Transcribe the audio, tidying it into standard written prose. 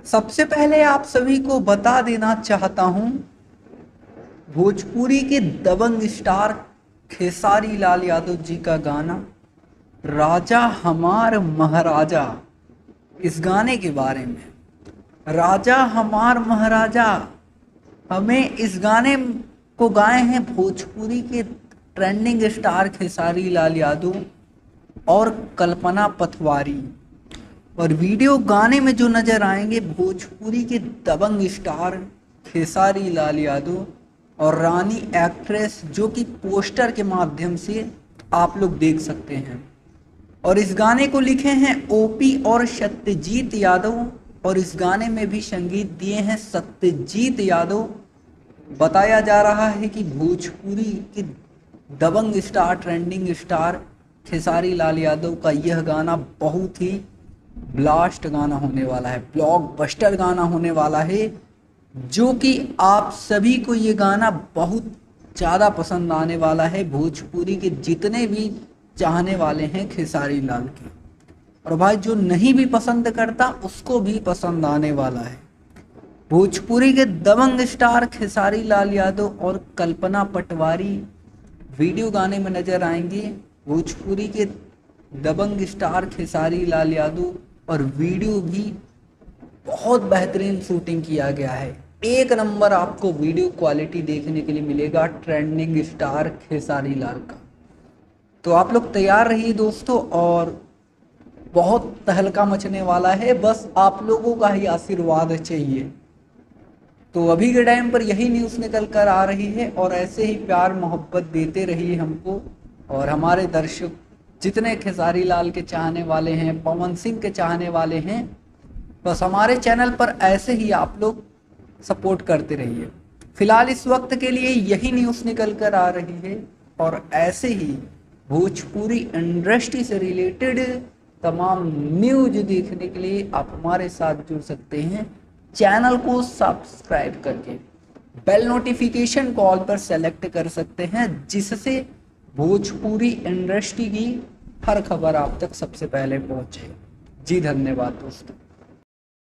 सबसे पहले आप सभी को बता देना चाहता हूं, भोजपुरी के दबंग स्टार खेसारी लाल यादव जी का गाना राजा हमार महाराजा, इस गाने के बारे में। राजा हमार महाराजा, हमें इस गाने को गाए हैं भोजपुरी के ट्रेंडिंग स्टार खेसारी लाल यादव और कल्पना पटवारी। और वीडियो गाने में जो नजर आएंगे भोजपुरी के दबंग स्टार खेसारी लाल यादव और रानी एक्ट्रेस, जो कि पोस्टर के माध्यम से आप लोग देख सकते हैं। और इस गाने को लिखे हैं ओपी और सत्यजीत यादव, और इस गाने में भी संगीत दिए हैं सत्यजीत यादव। बताया जा रहा है कि भोजपुरी के दबंग star trending star Khesari Lal Yadav का यह गाना बहुत ही ब्लास्ट गाना होने वाला है, ब्लॉकबस्टर गाना होने वाला है, जो कि आप सभी को ये गाना बहुत ज़्यादा पसंद आने वाला है। भोजपुरी के जितने भी चाहने वाले हैं खेसारी लाल के, और भाई जो नहीं भी पसंद करता उसको भी पसंद आने वाला है। भोजपुरी के दबंग स्टार खेसारी लाल यादव और कल्पना पटवारी वीडियो गाने में नजर आएंगे। भोजपुरी के दबंग स्टार खेसारी लाल यादव, और वीडियो भी बहुत बेहतरीन शूटिंग किया गया है। एक नंबर आपको वीडियो क्वालिटी देखने के लिए मिलेगा ट्रेंडिंग स्टार खेसारी लाल का। तो आप लोग तैयार रहिए दोस्तों, और बहुत तहलका मचने वाला है, बस आप लोगों का ही आशीर्वाद चाहिए। तो अभी के टाइम पर यही न्यूज़ निकल कर आ रही है, और ऐसे ही प्यार मोहब्बत देते रहिए हमको। और हमारे दर्शक जितने खेसारी लाल के चाहने वाले हैं, पवन सिंह के चाहने वाले हैं, बस हमारे चैनल पर ऐसे ही आप लोग सपोर्ट करते रहिए। फिलहाल इस वक्त के लिए यही न्यूज़ निकल कर आ रही है, और ऐसे ही भोजपुरी इंडस्ट्री से रिलेटेड तमाम न्यूज देखने के लिए आप हमारे साथ जुड़ सकते हैं चैनल को सब्सक्राइब करके। बेल नोटिफिकेशन कॉल पर सेलेक्ट कर सकते हैं, जिससे भोजपुरी इंडस्ट्री की हर खबर आप तक सबसे पहले पहुंचे। जी धन्यवाद दोस्तों।